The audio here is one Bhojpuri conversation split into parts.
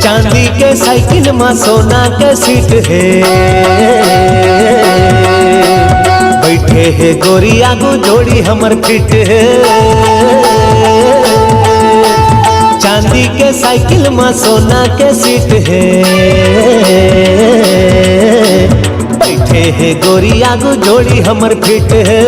चांदी के साइकिल में सोना के सीट है, बैठे है गोरी आगू जोड़ी हमर फिट है। चांदी के साइकिल में सोना के सीट है, बैठे है गोरी आगू जोड़ी हमर फिट है।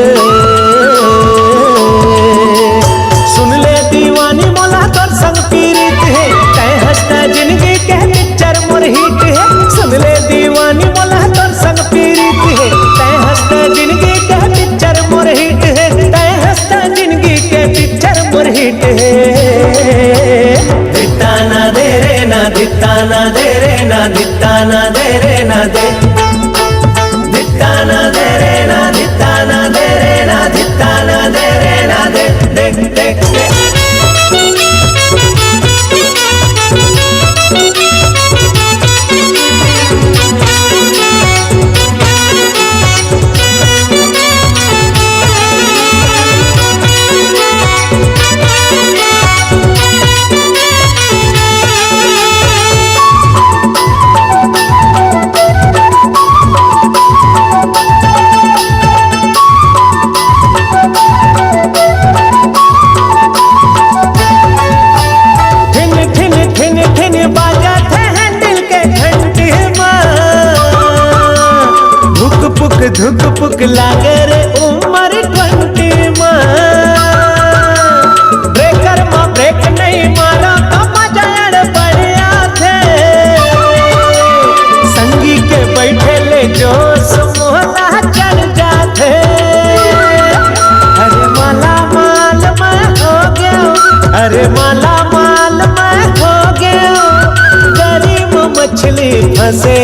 सुन ले दीवानी मोला तोर संग पीड़ित है, तय हंसता जिंदगी के पिक्चर मोर हिट है। सुन ले दीवानी मोला तोर संग पीड़ित है, तय हंसता जिंदगी के पिक्चर मोर हिट है। तय हंसता जिंदगी के पिक्चर मोर हिट है। दिता ना दे रे ना, दिता ना दे रे ना, दिता ना दे रे ना दे, दिता ना दे रे ना, दिता ना दे रे ना, दिता ना दे रे ना दे, देख देख देख। धुक पुक लागे रे उमर 20 में, ब्रेकर में ब्रेक नहीं मारा तो मजा बढ़िया थे। संगी के बैठे ले जोश मोहला चढ़ जाते। अरे माला माल मैं हो गया, अरे माला माल मैं हो गया, गरीब मछली फंसे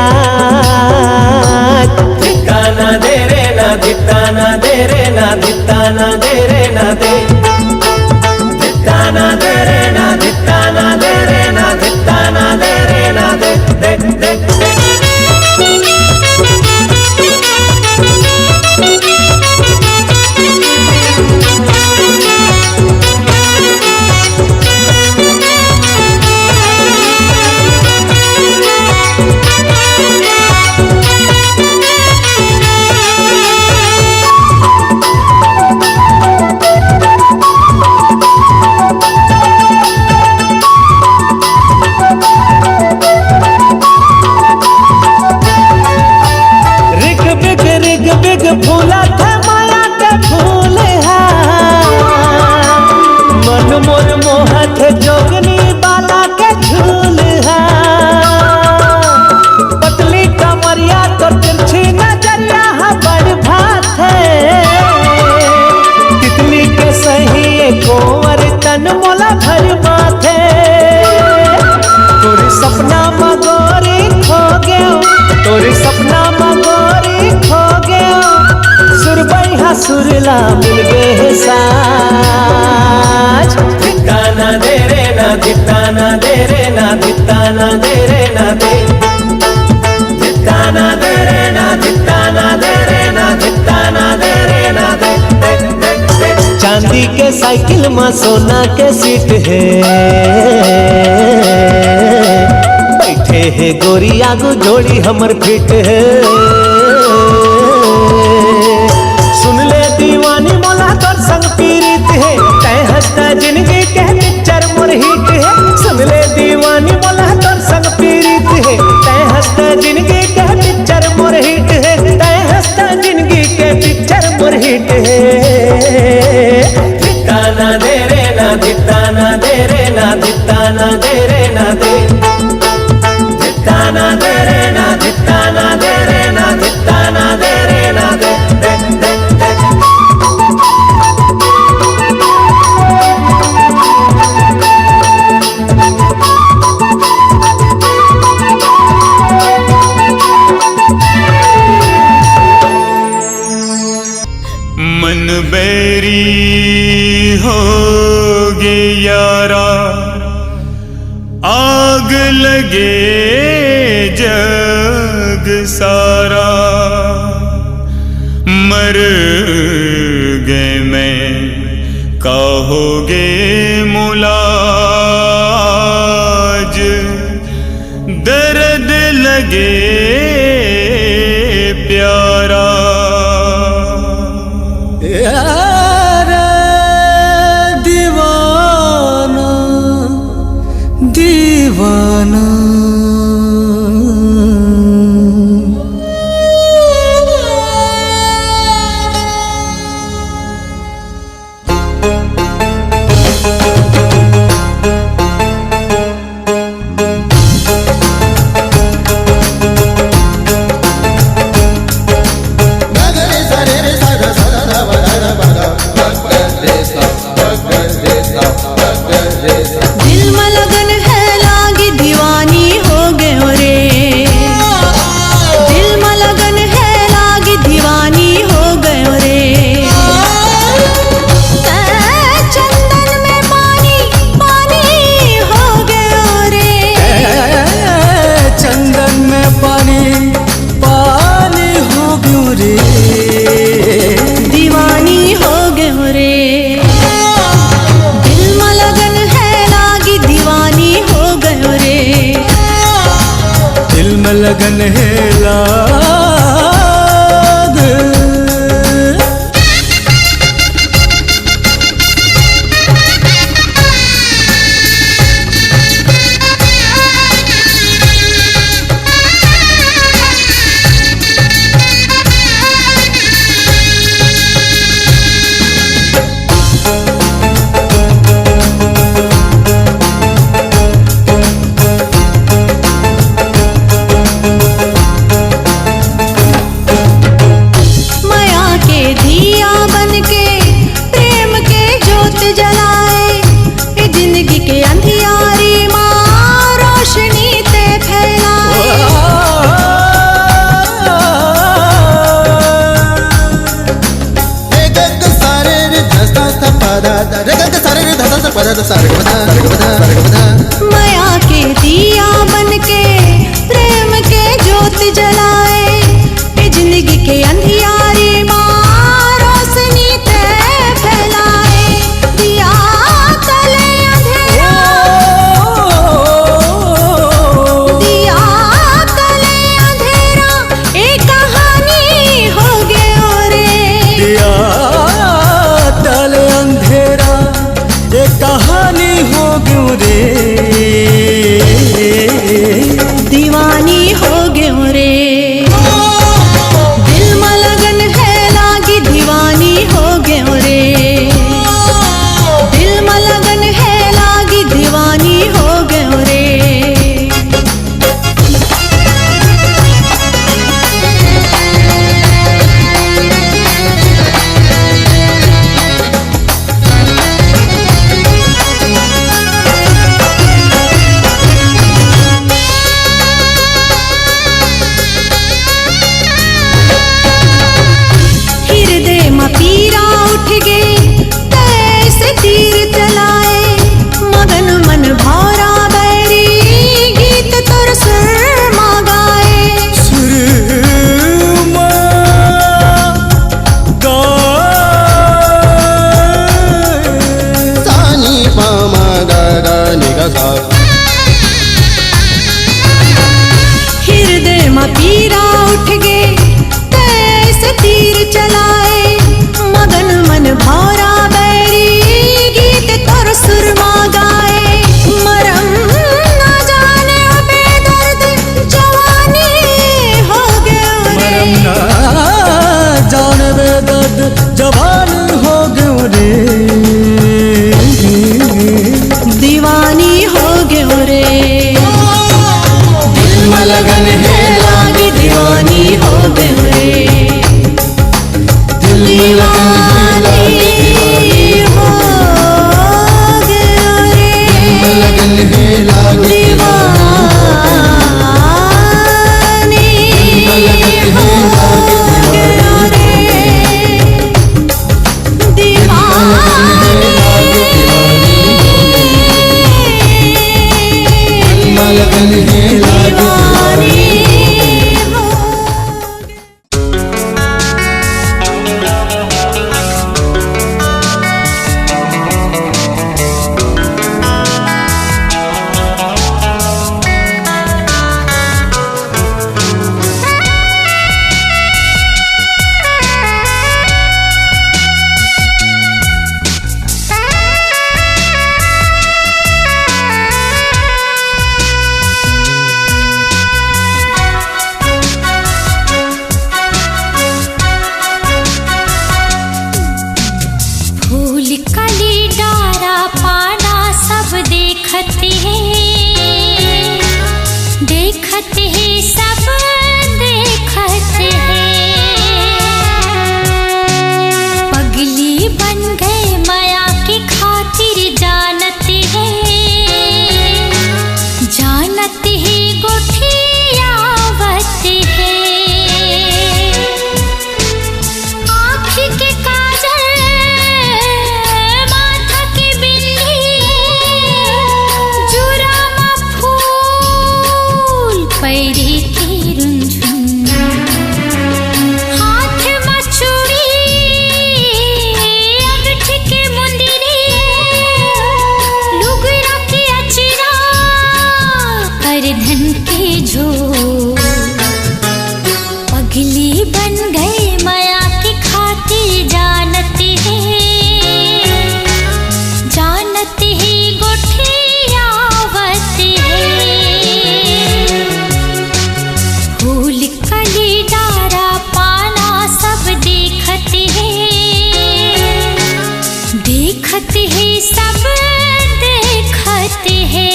आज। दिता ना दे रे ना, दिता ना दे रे ना, दिता ना दे रे ना दे, दिता ना दे रे ना, दिता ना दे रे ना, दिता ना दे रे ना दे, देख देख देख। फूला था माया के फूल मन मोर मोहत जोगनी बाला के झूल पतली कमरिया तो तिरछी नजरिया बड़ भात है। तितली के सही कोवर तन मोला भर माथे। तोरी सपना मगोरी खो गयो, तोरी सपना मगोरी खो गयो, सुरबैया सुरला मिल गए साज। दिता ना दे रे ना, दिता ना दे रे ना, दिता ना दे रे ना दे, दिता ना दे रे ना, दिता ना दे रे ना, दिता ना दे रे ना दे, देख देख देख। चांदी के साइकिल में सोना के सीट है, बैठे है गोरी आगू जोड़ी हमर फिट है। सुन ले दीवानी मोला तोर संग पीड़ित है, तय हंसता जिंदगी के पिक्चर मोर हिट है। सुन ले दीवानी मोला तोर संग पीड़ित है, तय हंसता जिंदगी के पिक्चर मोर हिट है। तय हंसता जिंदगी के पिक्चर मोर हिट है। दिता ना दे रे ना, दिता ना दे रे ना, दिता ना दे रे ना दे, दिता ना दे रे ना, दिता ना दे रे ना, दिता ना दे रे ना दे, देख देख देख। होगी यारा, आग लगे जग सारा। मर गए मैं कहोगे मुलाज, दर्द लगे प्यारा। यारा दीवाना दीवाना, दिल में लगन है लागी दीवानी हो गए रे। दिल में लगन है लागी दीवानी हो गए रे। चंदन में पानी पानी हो गए रे। चंदन में पानी पानी हो गयो रे। दीवानी हो गए रे। दिल में लगन है लागी दीवानी हो गए रे। दिल में लगन है लाग। माया के दिया बनके प्रेम के जोत जलाए। ए जिंदगी के अंधियारी माँ रोशनी ते फैलाए। माया के दिया बनके प्रेम के जोत जलाए। ए जिंदगी के अंधियारी माँ रोशनी ते फैलाए। दिया तले अंधेरा, दिया तले अंधेरा, एक कहानी हो गयो रे। दिया तले अंधेरा, ये कहानी हो गयो देखत है सब देखत है।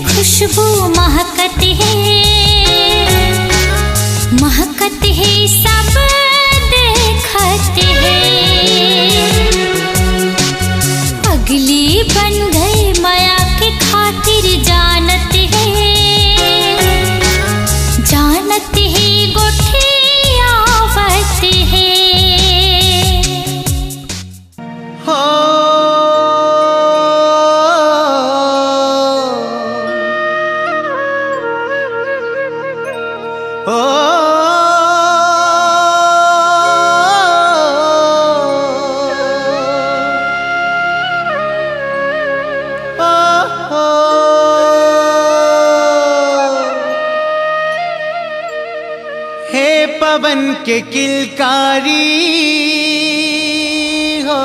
खुशबू महकत है सब देखत है। अगली बन गए माया के खातिर जानत है गोठी आवत है। पवन के किलकारी हो,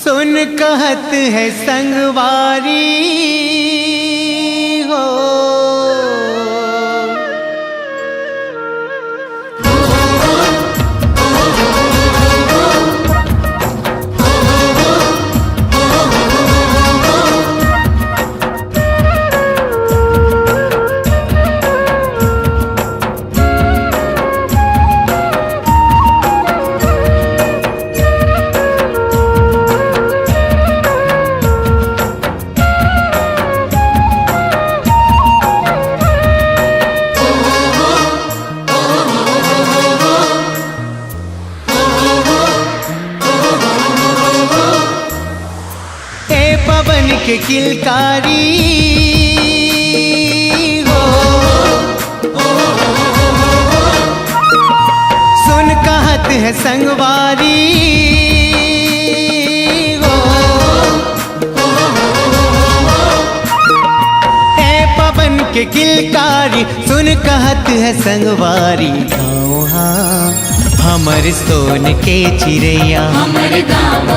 सुन कहत है संगवारी हो। पवन के किलकारी हो, सुन कहत है संगवारी हो। ए पवन के किलकारी सुन कहत है संगवारी। गाँव हाँ हमर सोन के चिड़ैया, हमर गाँव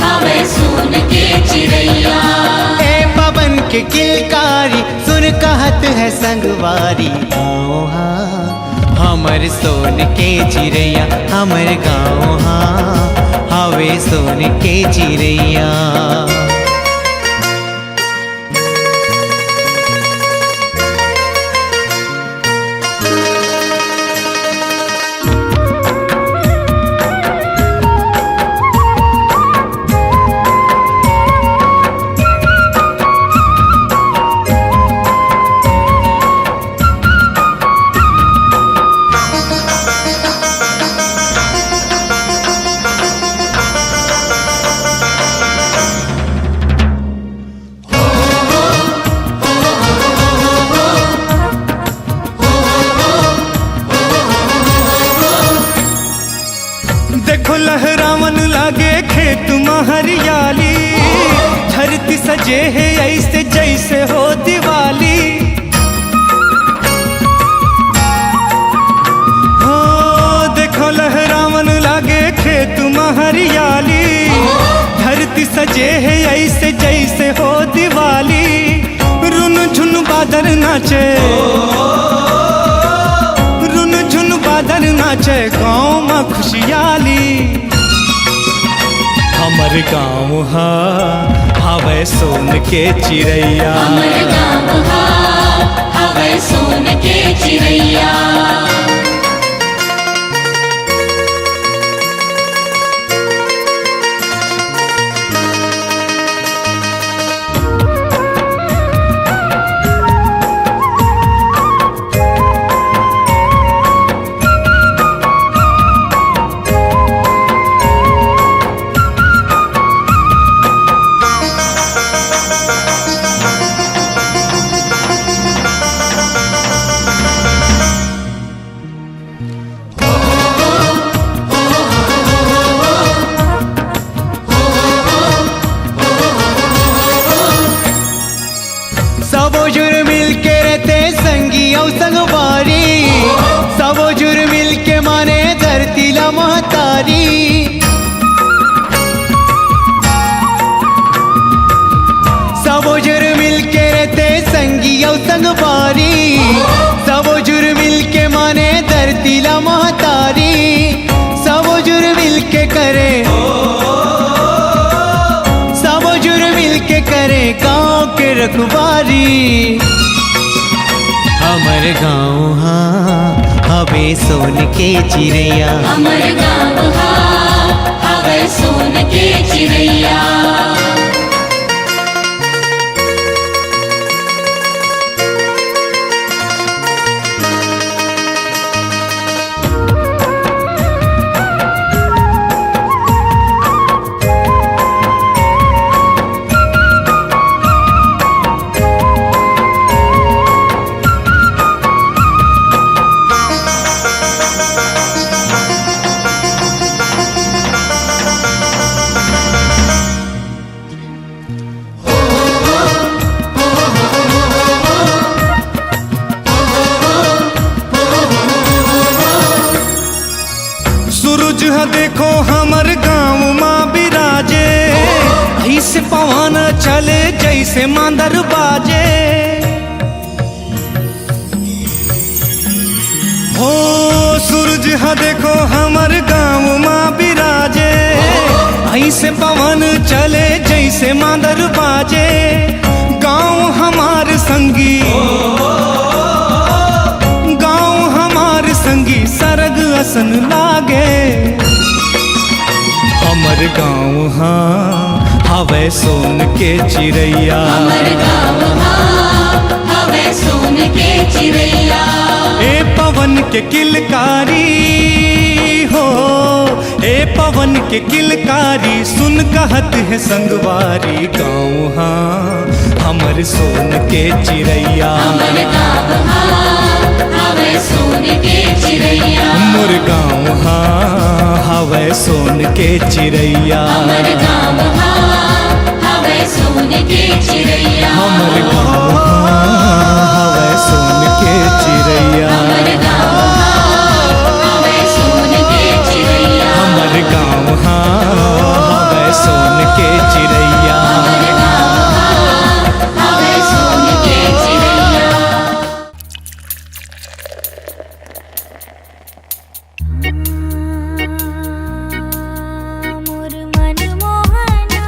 हवे सोन के चिड़ैया। ए पवन के किलकारी सुन कहत है संगवारी। गाँव हाँ हमर सोन के चिड़ैया, हमर गाँव हाँ हवे सोन के चिड़ैया। देखो लहरावन लागे खेत में हरियाली, धरती सजे है ऐसे जैसे हो दिवाली। हो देखो लहरावन लागे खेत में हरियाली, धरती सजे है ऐसे जैसे हो दिवाली। रुन झुन बादल नाचे, बादल नाचे गाँव में खुशहाली। हमर गाँव हा हवे सोन के चिड़ैया। हमर गाँव हा हवे सोन के चिड़ैया। सबो जुर मिल के रहते संगी औ संगवारी, सबो जुर मिल के माने धरती ला महतारी। सबो जुर मिल के रहते संगी औ संगवारी, सबो जुर मिल के माने धरती ला महतारी। सबो जुर मिल के करे, सबो जुर मिल के करे गाँव के रखवारी। हमर गाँव हाँ हवे सोन के चिड़ैया। हमर गाँव हा हवे सोन के चिड़ैया। सूरज ह देखो हमर गाँव माँ बिराजे, ऐसे पवन चले जैसे मांदर बाजे। हो सूरज ह देखो हमर गाँव माँ बिराजे, ऐसे पवन चले जैसे मांदर बाजे। गाँव हमार संगी, गाँव हमार संगी सरग असन लागे। हमर गाँव हाँ हवे सोन के चिड़ैया। हमर गाँव हा हवे सोन के चिड़ैया। ए पवन के किलकारी हो, ए पवन के किलकारी सुन कहत है संगवारी। गाँव हाँ हमर सोन के चिड़ैया। हमर गाँव हा हवे सोन के चिड़ैया। मोर गाँव हाँ हवे सोन के चिड़ैया। हमर गाँव हा हवे सोन के चिड़ैया। हमर गाँव हाँ हवे सोन के चिड़ैया। हमर गाँव हा हवे सोन के चिड़ैया। हमर गाँव हाँ हवे सोन के चिड़ैया। हमर गाँव हा हवे सोन के चिड़ैया। मोर मनमोहना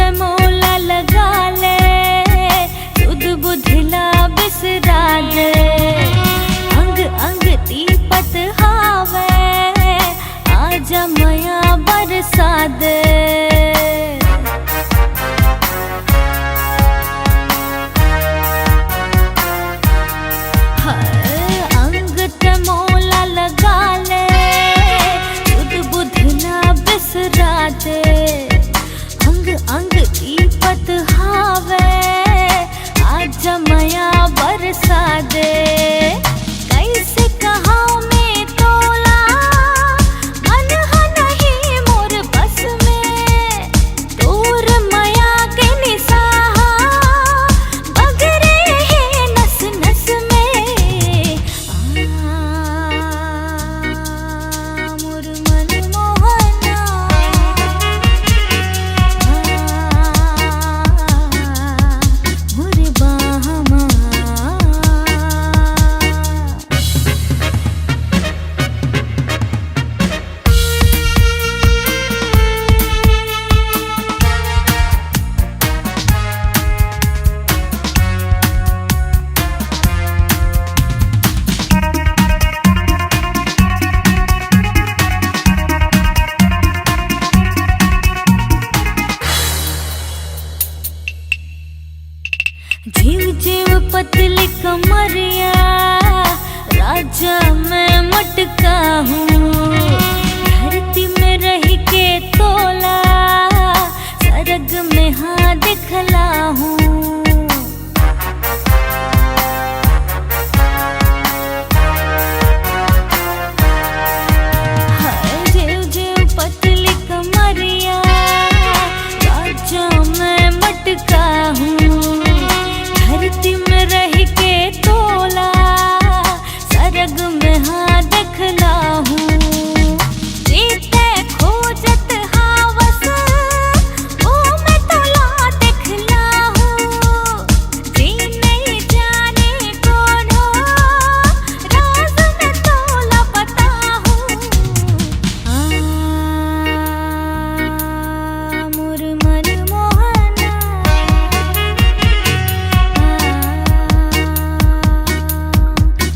पे मोला लगा ले, सुध बुधला बिसरा दे, अंग अंग तीपत हावे, आजा मया बरसा दे। अंग ते मोला लगा ले, सुध बुधला बिसरा दे, अंग अंग तीपत हावे, आजा मया बरसा दे। कैसे कहाऊं मैं तोला, मन हा नहीं मोर बस में, दूर मया के निसाहा, बगरे है नस नस में। मोर मन मोहना, मोर बाहमा। जीव जीव पतली कमरिया, राजा मैं मटका हूँ, धरती में रह के तोला, सरग में हाँ दिखला हूँ। जीव जीव पतली कमरिया, राजा मैं मटका हूँ, धरती में रह के तोला, सरग में हाँ दिखला हूँ। जीते खोजत हावस, ओ मैं तोला दिखला हूँ, जी नहीं जाने कौन हो, राज में तोला पता हूँ। मोर मन मोहना,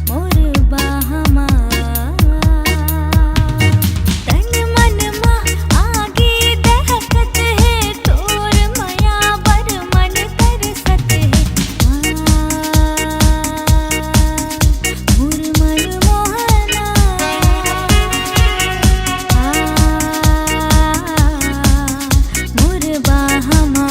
मोर बाहमा। तन मन मा आगे दहकत है, तोर मया बर मन तरसत है। मोर मन मोहना, मोर बाहमा।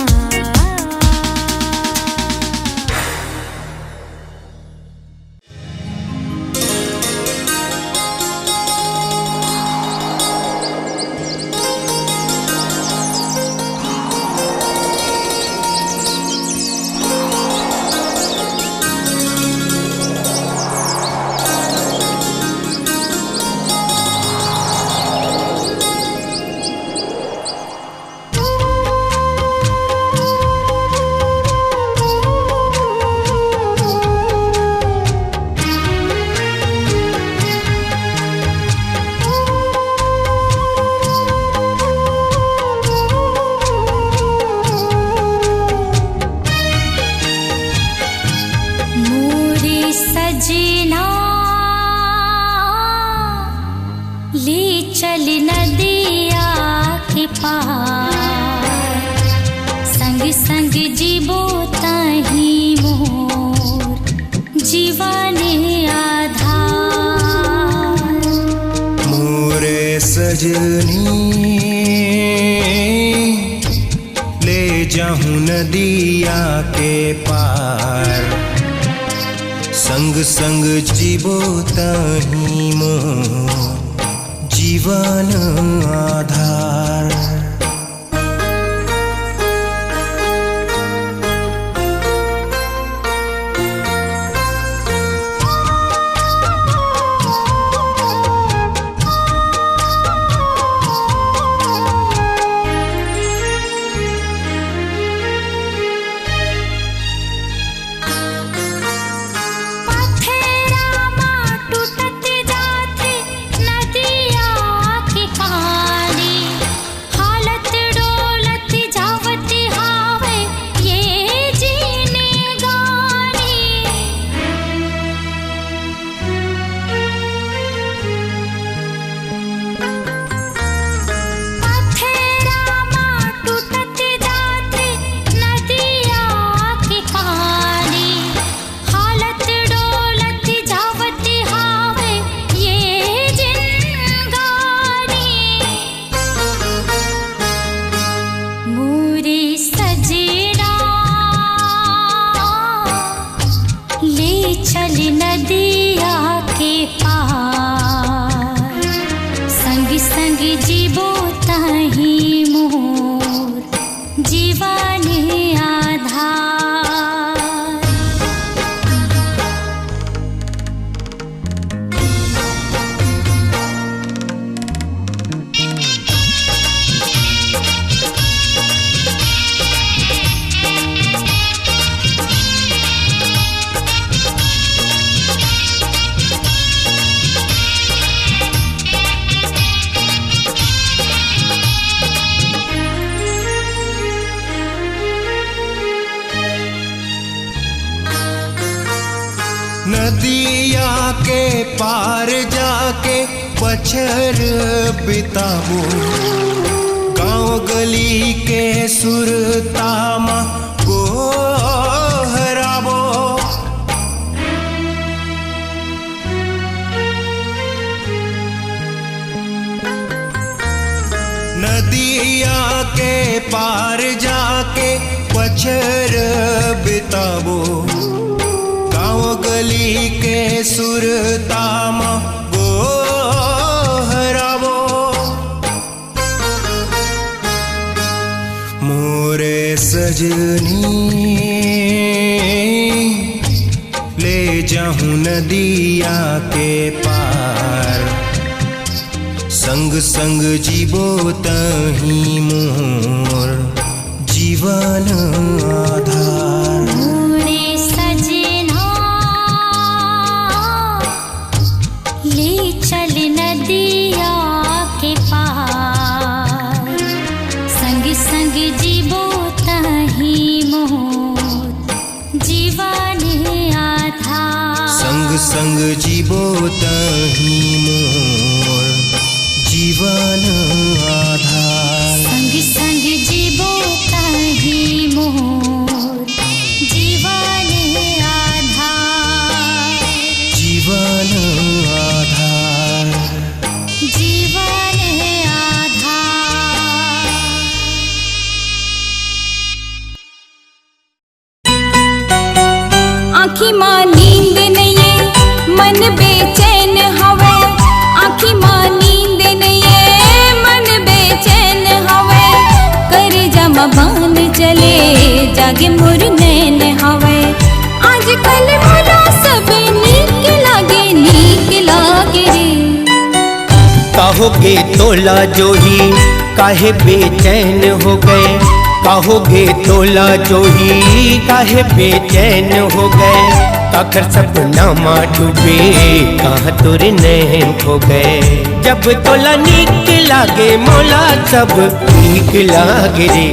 मोरे सजना ले चल नदिया के पार, संग संग जीवो ताही मोर जीवन आधार। मोरे सजनी ले जाऊं नदिया के पार, संग संग जीवो ताही मोर जीवन आधार। टूटत जाते नदिया के पानी, के पार जाके बछर बिताबो, गांव गली के सुरतामा गोहराबो। नदिया के पार जाके बछर बिताबो, गांव गली के सुरतामा गोहराबो। मोरे सजनी ले जाऊं नदिया के पार, संग संग जीवो तही मोर जीवन आधार। मोरे सजना ले चल नदिया के पार, संग संग जीवो तही मोर जीवन आधार। संग संग जीवो तही मोर जीवन आधार। संग संग जीवो तही मोर जीवन आधार। जीवन आधार। जीवन आधार। आँखी माँ नींद नहीं मन बेचैन हवे, आँखी माँ नींद नहीं मन बेचैन हवे, कर जमा बांध चले जागे मोर नैन हवे। आजकल मोला सब नीक लागे रे। कहोगे तोला जोही काहे बेचैन हो गए, कहोगे तोला जोही काहे बेचैन हो गए। काकर सपना माँ डूबे कहाँ तोरे नैन खो गए। जब तोला नीक लागे मोला सब ठीक लागे रे।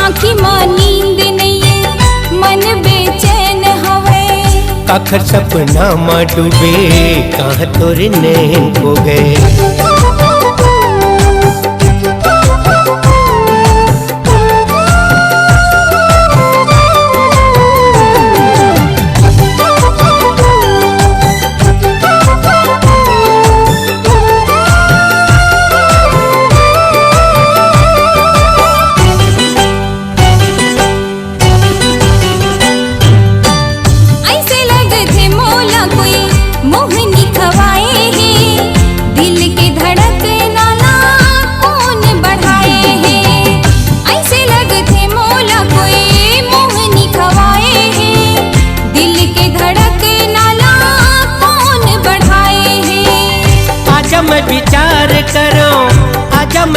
आँखी माँ नींद नहीं मन बेचैन हवे, काकर सपना माँ डूबे कहाँ तोरे नैन खो गए।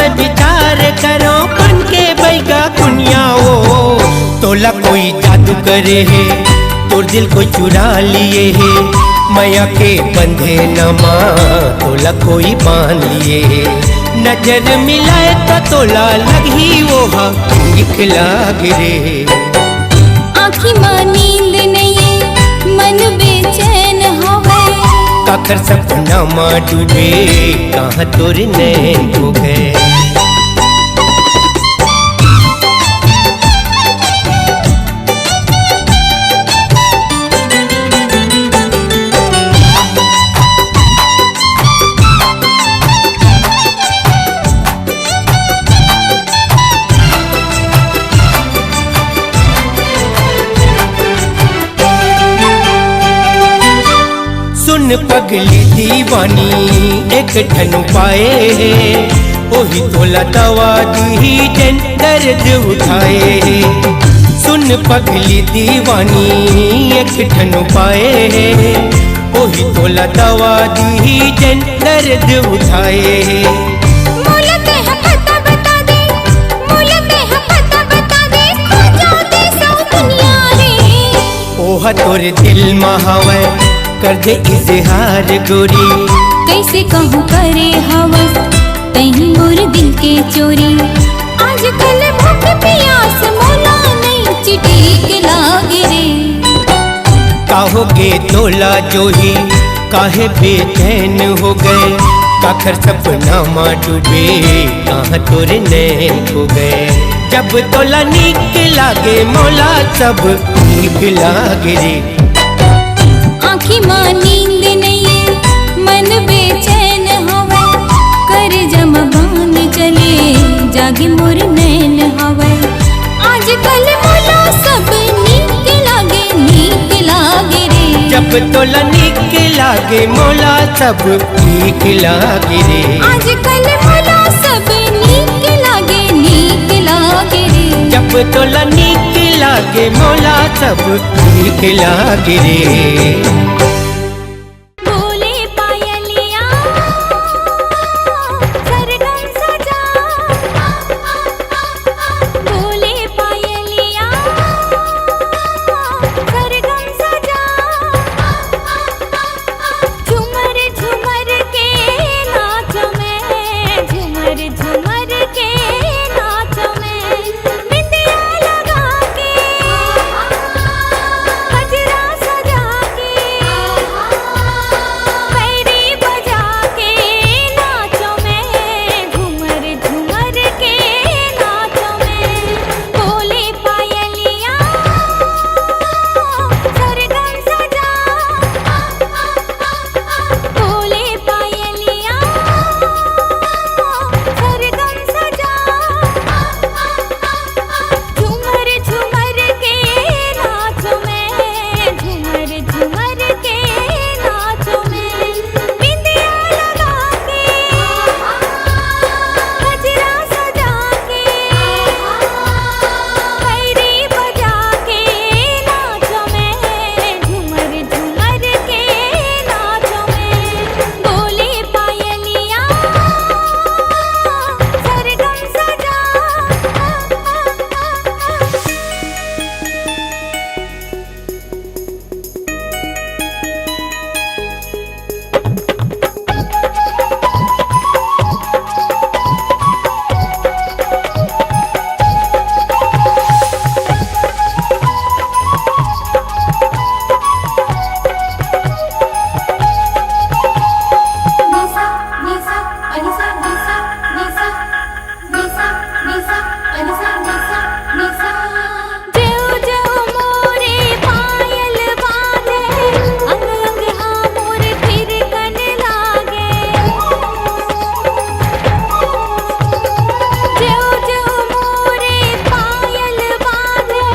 विचार करो बन के बैगा कुनिया हो। तोला कोई जादू करे है, तोर दिल कोई चुरा लिए है। माया के बंधे न माँ तोला कोई बांध लिए है। नजर मिलाए तो तोला लगी वो निकला गिरे। आँखी माँ नींद नहीं मन बेचैन हवे, काकर सपना माँ डूबे कहाँ तोर नैन हो गए। सुन पगली दीवानी एक ठन पाए, ओही तोला दवा दी जन दर्द उठाए। सुन पगली दीवानी एक ठन पाए, ओही तोला दवा दी जन दर्द उठाए। ओहा तोरे दिल महावे कर दे इजहार गोरी। कैसे कहूँ करे हवस तहीं मोर दिल के चोरी। आजकल भूख प्यास मोला नहीं चिटीक लागे रे। का कहोगे तोला जो ही काहे बेचैन हो गए, काखर सपना माँ डूबे कहाँ तोरे नैन हो गए। जब तोला नीक लागे मोला सब नीक लागे रे। आँखी माँ नींद नहीं मन बेचैन हवे, कर जम बांध चले जागे मोर नैन हवे। आजकल मोला सब नीक लागे रे। जब तोला नीक लागे मोला सब नीक लागे रे। आजकल मोला सब नीक लागे रे। जब तोला नीक लागे मोला सब नीक लागे रे। बोले पायलिया सरगम सजा, बोले पायलिया सरगम सजा। झूमर झूमर के नाच में, झूमर झूमर के नाच में। बिंदिया लगा के गजरा सजा के, पैरी बजा के नाचो में, झूमर झूमर के नाचो में। बोले पायलिया सरगम सजा, बोले पायलिया सरगम सजा। झूमर झूमर के नाचो में, झूमर झूमर के नाचो में। बिंदिया लगा के गजरा सजा के, पैरी बजा के नाचो में, झूमर झूमर के नाचो में। बोले पायलिया सरगम सजा। निसा निसा अनिसा निसा निसा निसा निसा अनिसा निसा निसा। जेऊ जेऊ मोरे पायल बाजे, अंग अंग हाँ मोर फिर कन लागे। जेऊ जेऊ मोरे पायल बाजे,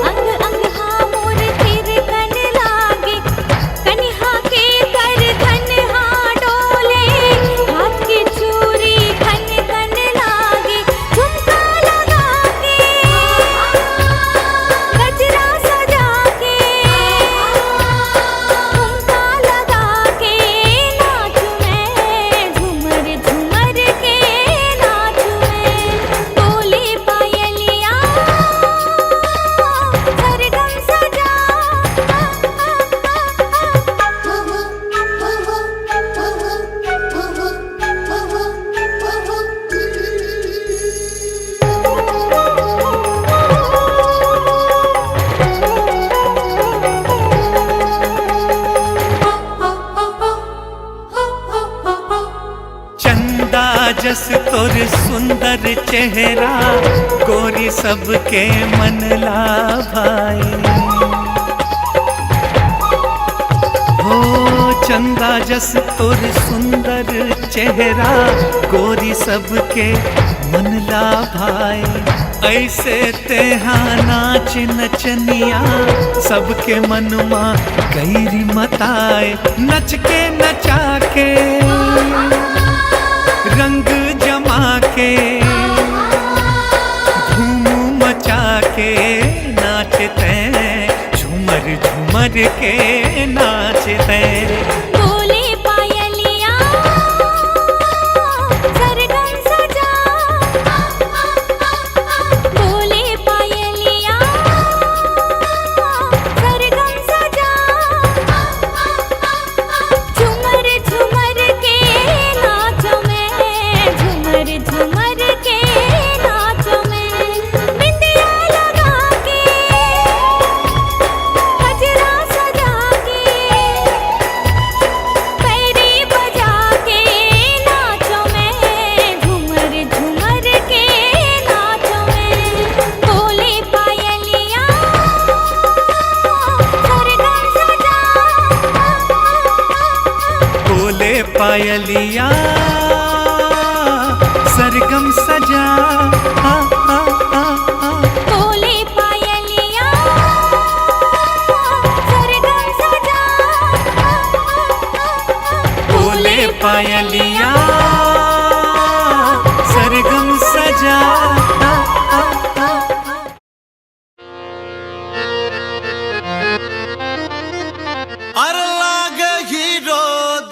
अंग अंग हाँ मोर फिर कन लागे। कन्हा के कर धन हाँ डोले, हाथ की चूड़ी खन खन लागे। झुमका लगा के गजरा सजा के, झुमका लगा के नाच में, झूमर झूमर के नाच में। बोले पायलिया सरगम सजा। चंदा जस तोर सुंदर चेहरा, गोरी सबके मन ला भाई। हो चंदा जस तोर सुंदर चेहरा, गोरी सबके मन ला भाई। ऐसे तेहा नाच नचनिया, सबके मनमा गैरी मताए। नच के नचा के रंग जमा के, धूम मचा के नाचते, झूमर झूमर के नाचते। बोले पायलिया सरगम सजा, बोले पायलिया सरगम सजा। झूमर झूमर के नाचो में, झूमर झूमर के नाचो में। बिंदिया लगा के गजरा सजा पायलिया सरगम सजा बोले पायलिया सरगम सजा बोले पायलिया सरगम सजा अरे लागे हीरो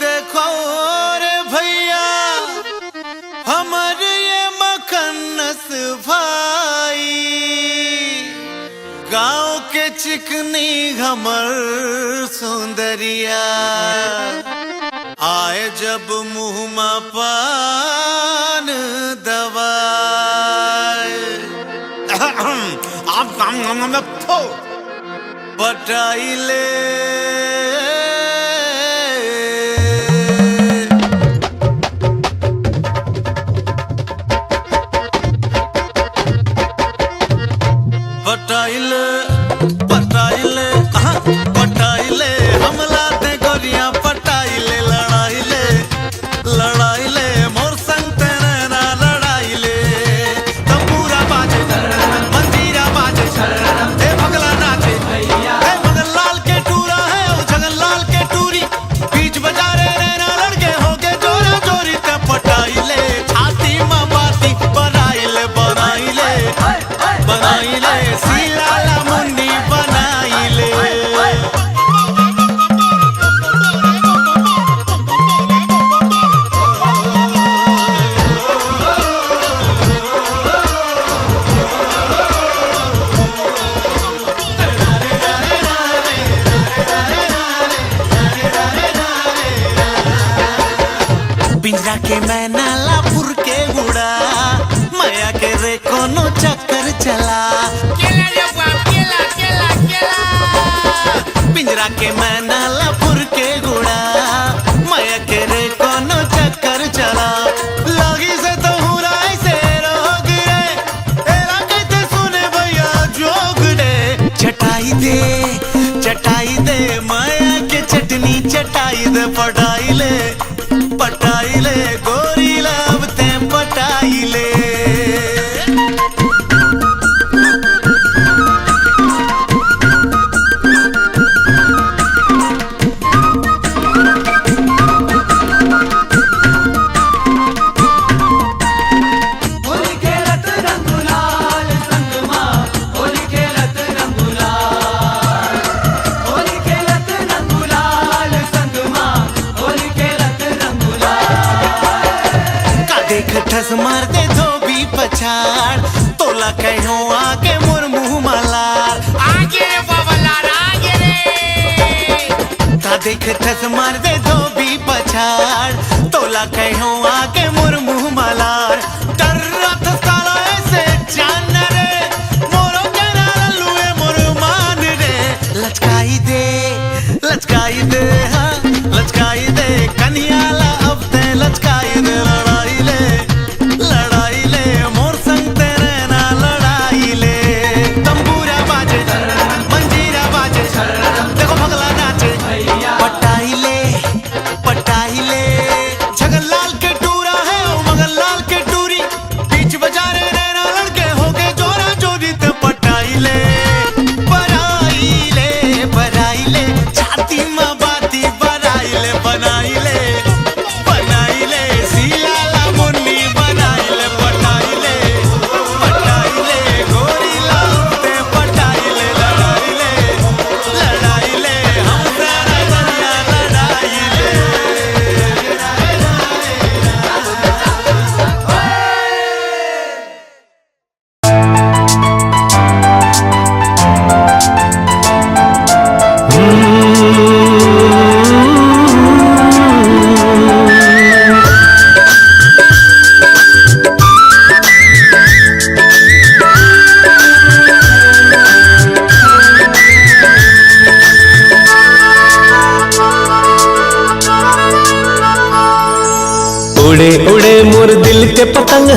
देखो रे भैया हमर ये मखनस भाई गांव के चिकनी हमर सुंदरिया आए जब मुँह में पान दवाए आप बटाइले पटाइले पटाइले पटाइले हमला दे गोरिया पटाइले लड़ाइले लड़ाइले मोर संग तेरे ना लड़ाइले तंबूरा बाजे मंजीरा बाजे हे भगला नाचे हे मगन लाल के टूरा है ओ जगन लाल के टूरी बीच बाजारे रहना लड़के होके जोरा जोरी ते पटाइले छाती मां बाती बनाइले बनाइले बनाइले सीलाला मुन्नी बनाइले पिंजरा के मैना लापुर के उड़ा माया के रे कोनो चक्कर चला पिंजरा के मैना लापुर के उड़ा माया के रे कोनो चक्कर चला लगी से तो हुरा ऐसे रोग रे तेरा कहते सुने भैया जोग रे चटाई दे माया के चटनी चटाई दे पटाइले पटाइले गोरी लावते पटाइले ठस मार दे धोबी पछाड़ तोला कहो आगे मोर मुंह मलार आगे रे बाबलार आगे रे का देख ठस मार दे धोबी पछाड़ तोला कहो आगे मोर मुंह मलार डर रथ साला ऐसे जान रे मोरो केरा लुए मोर मान रे लचकाई दे हाँ लचकाई दे कन्याला अब ते लचकाई दे लड़ाइले मोर संग तेरे ना लड़ाइले तंबूरा बाजे मंजीरा बाजे देखो भगला नाचे पटाइले पटाइले जगन लाल के टूरा है ओ मगन लाल के टूरी बीच बाजारे रहना लड़के होके जोरा जोरी ते पटाइले बराइले बराइले छाती मां बाती बराइले बनाइले बनाइले सीलाला मुन्नी बनाइले पटाइले पटाइले गोरी लावते पटाइले लड़ाइले लड़ाइले हम सारा दुनिया लड़ाइले उड़े उड़े मोर दिल के पतंग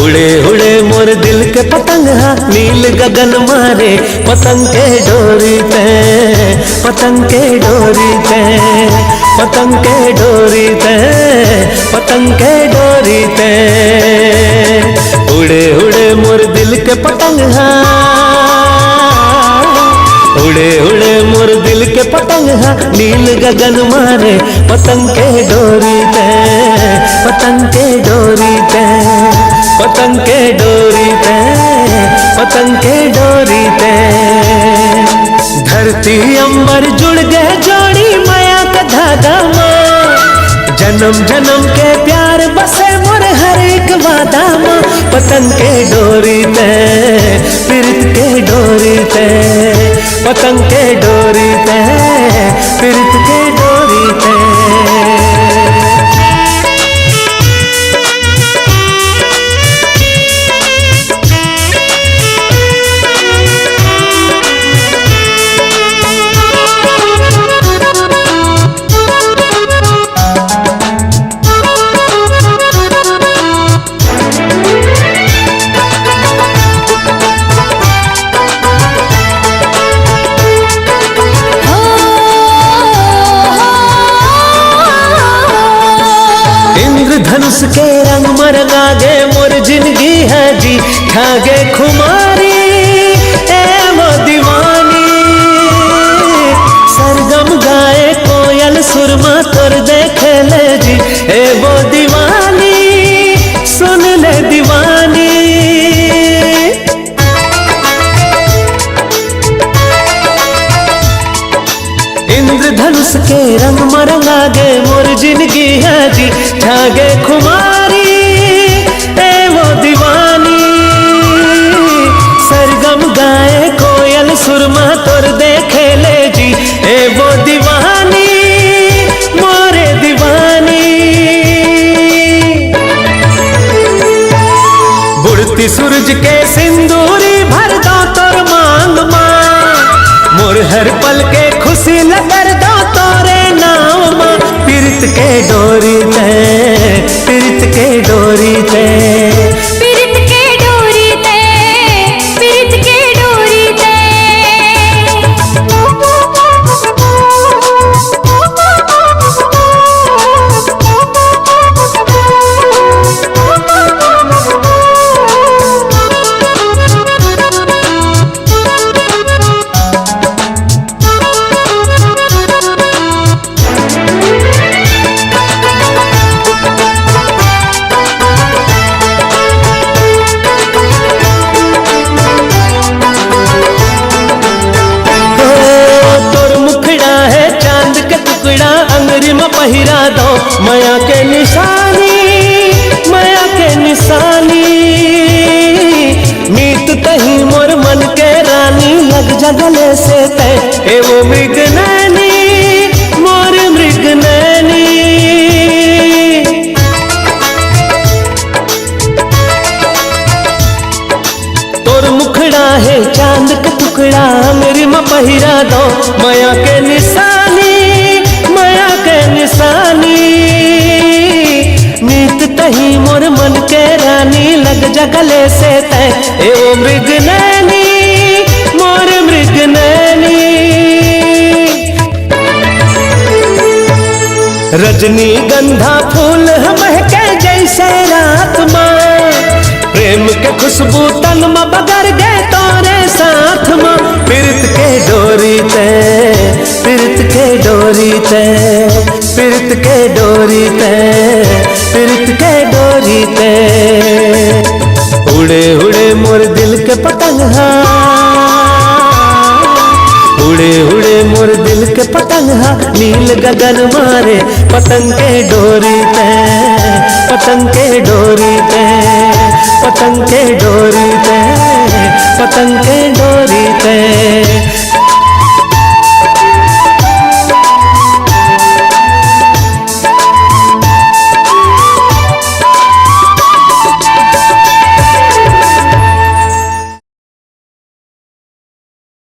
उड़े उड़े मोर दिल के पतंग नील गगन मारे पतंग के डोरी पे पतंग के डोरी ते, पतंग के डोरी ते। उड़े उड़े मोर दिल के पतंग उड़े उड़े मोर दिल के पतंग नील गगन मारे पतंग के डोरी ते, पतंग के डोरी ते, पतंग के डोरी ते, पतंग के डोरी ते। धरती अंबर जुड़ गए जोड़ी माया का धागा माँ, जन्म जन्म के प्यार बसे मोर हर एक वादा माँ। पतंग के डोरी ते, प्रीत के डोरी ते, पतंग के डोरी ते, प्रीत के डोरी ते। धनुष के रंग मरंगा गे मोर जिंदगी है जी, ठागे खुमारी ए वो दीवानी। सरगम गाए कोयल सुरमा तोर देखे ले जी, ए वो दीवानी सुन ले दीवानी। इंद्रधनुष के रंग मरंगा गे मोर जिंदगी है जी, ठागे खुमारी ए वो दीवानी। सरगम गाए कोयल सुरमा तोर देखे ले जी, ए वो दीवानी मोरे दीवानी। बुढ़ती सूरज के सिंदूरी भर दो तोर मांग माँ, मोर हर पल के खुशी लगर दो तोरे नाम माँ। पीरित के डोरी ते, पीरित के डोरी ते, पीरित के डोरी ते, पीरित के डोरी ते। पहिरा दो माया के निशानी, माया के निशानी। मीत तही मोर मन के रानी, लग जा गले से ते ए वो मृग नैनी, मोर मृग नैनी। तोर मुखड़ा है चांद का टुकड़ा, मेरी माँ पहिरा दो माया के निशानी, माया के निशानी। मीत तही मोर मन के रानी, लग जा गले से ते ए वो मृग नैनी, मोर मृग नैनी। रजनी गंधा फूल महके जैसे रात माँ, प्रेम के खुशबू तन में बगर गए तोरे साथ माँ। पीरित के डोरी ते, पीरित के डोरी ते, पीरित के डोरी ते, पीरित के डोरी ते। उड़े उड़े मोर दिल के पतंग उड़े उड़े मोर दिल के पतंग नील गगन मारे पतंग के डोरी ते, पतंग के डोरी ते, पतंग के डोरी ते, पतंग के डोरी ते।